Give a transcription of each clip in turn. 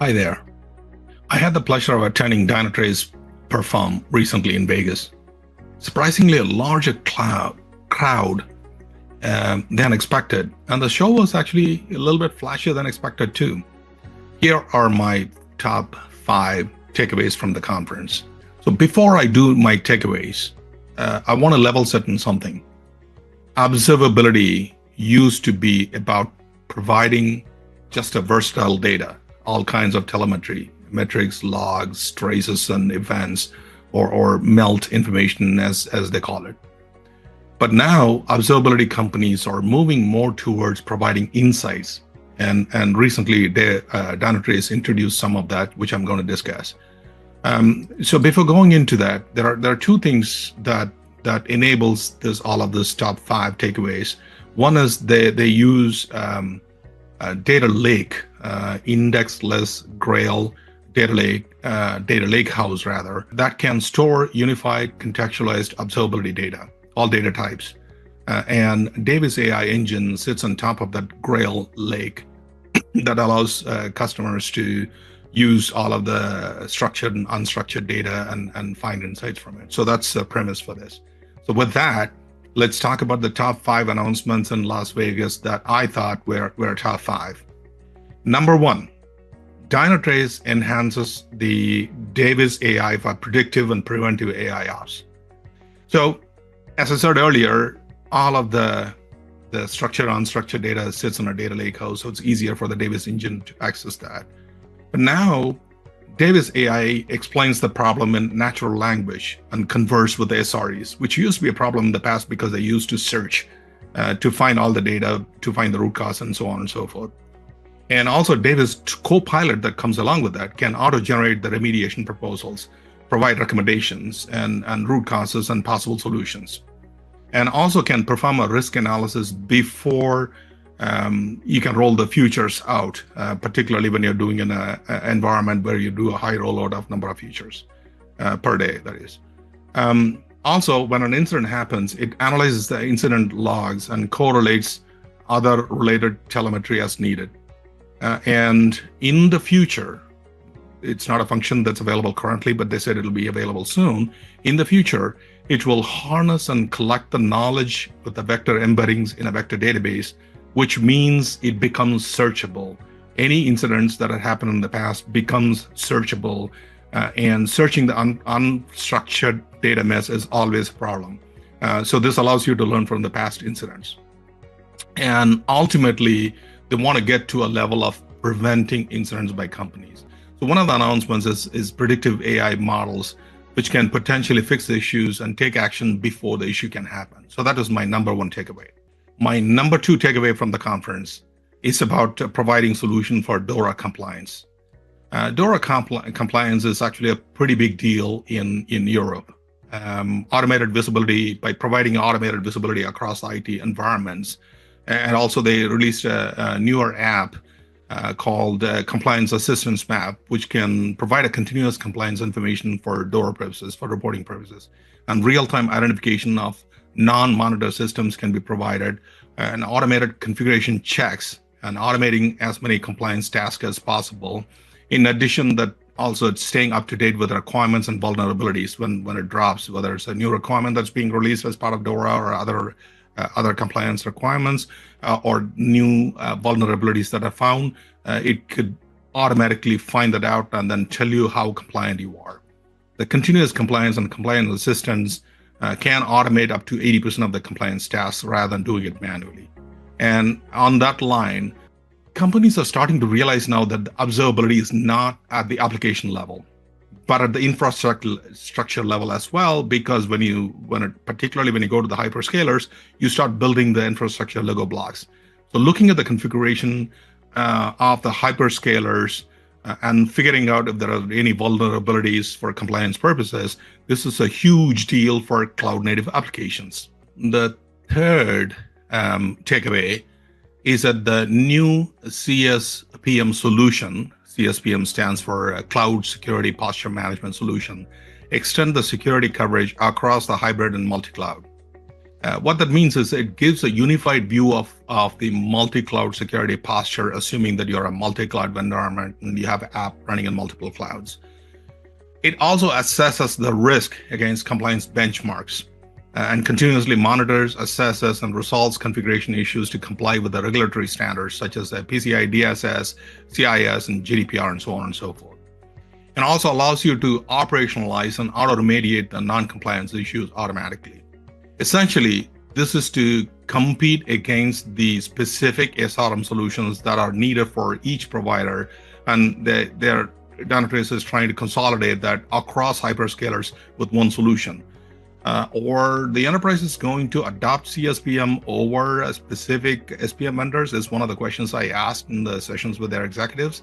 Hi there. I had the pleasure of attending Dynatrace Perform recently in Vegas. Surprisingly, a larger crowd than expected, and the show was actually a little bit flashier than expected too. Here are my top 5 takeaways from the conference. So before I do my takeaways, I want to level set in something. Observability used to be about providing just a versatile data, all kinds of telemetry, metrics, logs, traces, and events, or melt information as they call it. But now observability companies are moving more towards providing insights. And recently, Dynatrace introduced some of that, which I'm going to discuss. So before going into that, there are 2 things that enables all of this top 5 takeaways. One is they use data lake, indexless Grail data lake house rather, that can store unified contextualized observability data, all data types. And Davis AI engine sits on top of that Grail lake that allows customers to use all of the structured and unstructured data and find insights from it. So that's the premise for this. So with that, let's talk about the top 5 announcements in Las Vegas that I thought were top 5. Number 1, Dynatrace enhances the Davis AI for predictive and preventive AI ops. So as I said earlier, all of the structured and unstructured data sits in a data lake house, so it's easier for the Davis engine to access that. But now, Davis AI explains the problem in natural language and converse with the SREs, which used to be a problem in the past because they used to search to find all the data, to find the root cause, and so on and so forth. And also, Davis Copilot that comes along with that can auto-generate the remediation proposals, provide recommendations and root causes and possible solutions, and also can perform a risk analysis before you can roll the features out, particularly when you're doing in an environment where you do a high rollout of number of features per day, that is. Also, when an incident happens, it analyzes the incident logs and correlates other related telemetry as needed. And in the future, it's not a function that's available currently, but they said it'll be available soon. In the future, it will harness and collect the knowledge with the vector embeddings in a vector database, which means it becomes searchable. Any incidents that have happened in the past becomes searchable, and searching the unstructured data mess is always a problem. So this allows you to learn from the past incidents. And ultimately, they want to get to a level of preventing incidents by companies. So one of the announcements is predictive AI models, which can potentially fix the issues and take action before the issue can happen. So that is my number 1 takeaway. My number 2 takeaway from the conference is about providing solution for DORA compliance. DORA compliance is actually a pretty big deal in Europe. Automated visibility, by providing automated visibility across IT environments. And also they released a newer app called Compliance Assistance Map, which can provide a continuous compliance information for DORA purposes, for reporting purposes. And real-time identification of non-monitor systems can be provided, and automated configuration checks, and automating as many compliance tasks as possible. In addition, that also it's staying up to date with requirements and vulnerabilities when it drops, whether it's a new requirement that's being released as part of DORA or other compliance requirements, or new vulnerabilities that are found, it could automatically find that out and then tell you how compliant you are. The continuous compliance and compliance assistance can automate up to 80% of the compliance tasks rather than doing it manually. And on that line, companies are starting to realize now that the observability is not at the application level, but at the infrastructure level as well, because particularly when you go to the hyperscalers, you start building the infrastructure Lego blocks. So looking at the configuration of the hyperscalers and figuring out if there are any vulnerabilities for compliance purposes, this is a huge deal for cloud native applications. The third takeaway is that the new CSPM solution, CSPM stands for Cloud Security Posture Management Solution, extend the security coverage across the hybrid and multi-cloud. What that means is it gives a unified view of the multi-cloud security posture, assuming that you're a multi-cloud environment and you have an app running in multiple clouds. It also assesses the risk against compliance benchmarks and continuously monitors, assesses, and resolves configuration issues to comply with the regulatory standards such as PCI DSS, CIS, and GDPR, and so on and so forth. And also allows you to operationalize and auto-remediate the non-compliance issues automatically. Essentially, this is to compete against the specific SRM solutions that are needed for each provider, and Dynatrace is trying to consolidate that across hyperscalers with one solution. Or the enterprise is going to adopt CSPM over a specific SPM vendors is one of the questions I asked in the sessions with their executives.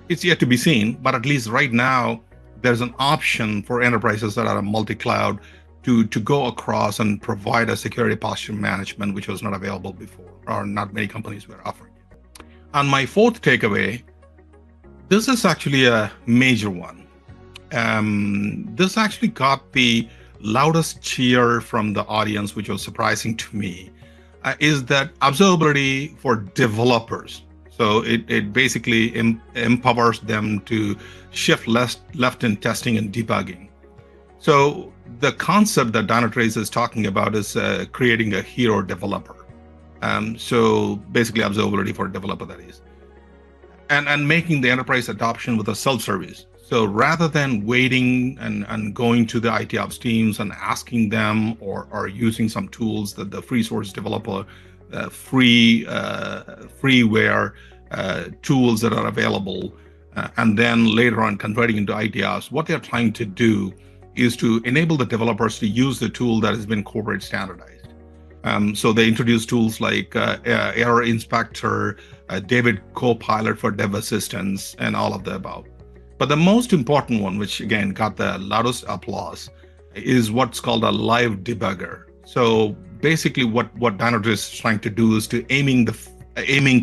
It's yet to be seen, but at least right now, there's an option for enterprises that are multi-cloud to go across and provide a security posture management, which was not available before, or not many companies were offering it. And my fourth takeaway, this is actually a major one. This actually got the loudest cheer from the audience, which was surprising to me, is that observability for developers. So it basically empowers them to shift left in testing and debugging. So the concept that Dynatrace is talking about is creating a hero developer. So basically observability for a developer, that is. And making the enterprise adoption with a self-service. So rather than waiting and going to the IT ops teams and asking them or using some tools that the free source developer, freeware tools that are available, and then later on converting into IT ops, what they're trying to do is to enable the developers to use the tool that has been corporate standardized. So they introduce tools like Error Inspector, David Copilot for dev assistance, and all of the above. But the most important one, which again got the loudest applause, is what's called a live debugger. So basically what Dynatrace is trying to do is to aiming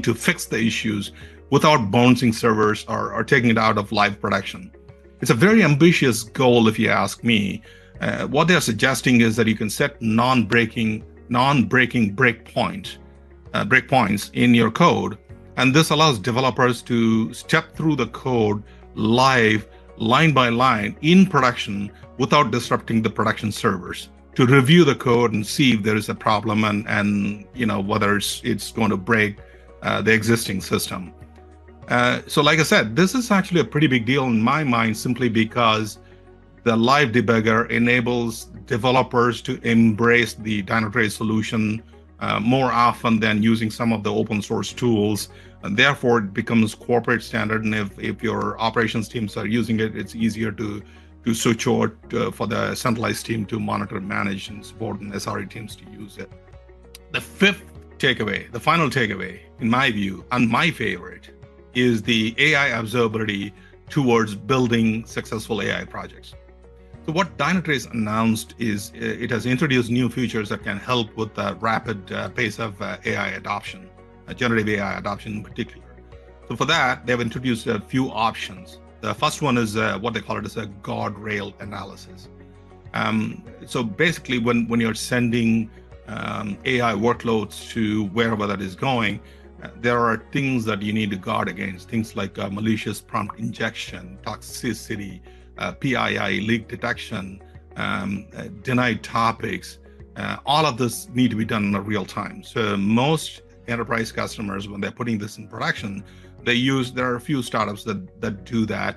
to fix the issues without bouncing servers or taking it out of live production. It's a very ambitious goal, if you ask me. What they're suggesting is that you can set non-breaking breakpoints in your code, and this allows developers to step through the code live, line by line, in production without disrupting the production servers, to review the code and see if there is a problem and whether it's going to break the existing system. So like I said, this is actually a pretty big deal in my mind, simply because the live debugger enables developers to embrace the Dynatrace solution more often than using some of the open source tools. And therefore, it becomes corporate standard. And if your operations teams are using it, it's easier to switch over for the centralized team to monitor, manage, and support, and SRE teams to use it. The fifth takeaway, the final takeaway, in my view, and my favorite, is the AI observability towards building successful AI projects. So what Dynatrace announced is it has introduced new features that can help with the rapid pace of AI adoption, generative AI adoption in particular. So for that, they've introduced a few options. The first one is what they call it as a guardrail analysis. So basically, when you're sending AI workloads to wherever that is going, there are things that you need to guard against, things like malicious prompt injection, toxicity, PII, leak detection, denied topics. All of this need to be done in real time. So most enterprise customers, when they're putting this in production, there are a few startups that do that.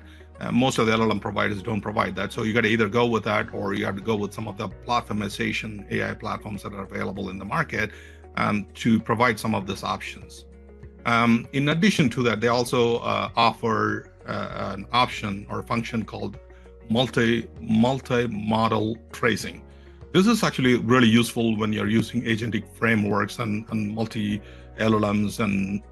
Most of the LLM providers don't provide that. So you got to either go with that, or you have to go with some of the platformization AI platforms that are available in the market to provide some of these options. In addition to that, they also offer an option or a function called multi-model tracing. This is actually really useful when you're using agentic frameworks and multi-LLMs and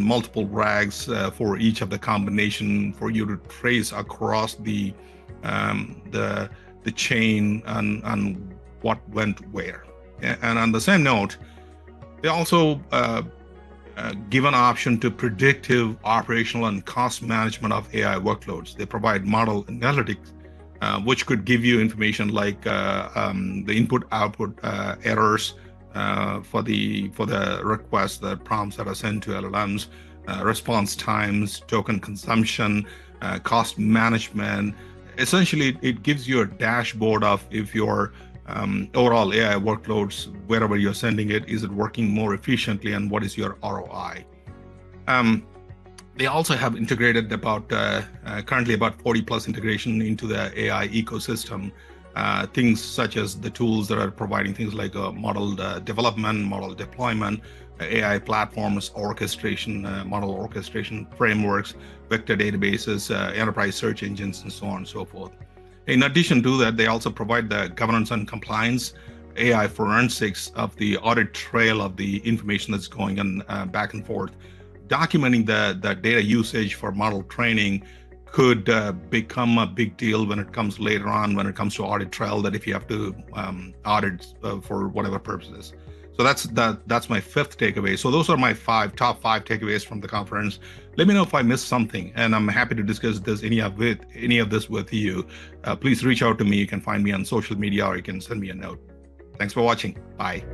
multiple RAGs for each of the combination for you to trace across the chain and what went where. And on the same note, they also give an option to predictive, operational, and cost management of AI workloads. They provide model analytics, which could give you information like the input-output errors, for the requests, the prompts that are sent to LLMs, response times, token consumption, cost management. Essentially, it gives you a dashboard of if your overall AI workloads, wherever you're sending it, is it working more efficiently, and what is your ROI? They also have integrated currently about 40 plus integration into the AI ecosystem. Things such as the tools that are providing things like model development, model deployment, AI platforms, orchestration, model orchestration frameworks, vector databases, enterprise search engines, and so on and so forth. In addition to that, they also provide the governance and compliance, AI forensics of the audit trail of the information that's going on back and forth. Documenting the data usage for model training could become a big deal when it comes later on, when it comes to audit trail, that if you have to audit for whatever purposes. So that's my fifth takeaway. So those are my top five takeaways from the conference. Let me know if I missed something, and I'm happy to discuss any of this with you. Please reach out to me. You can find me on social media, or you can send me a note. Thanks for watching. Bye.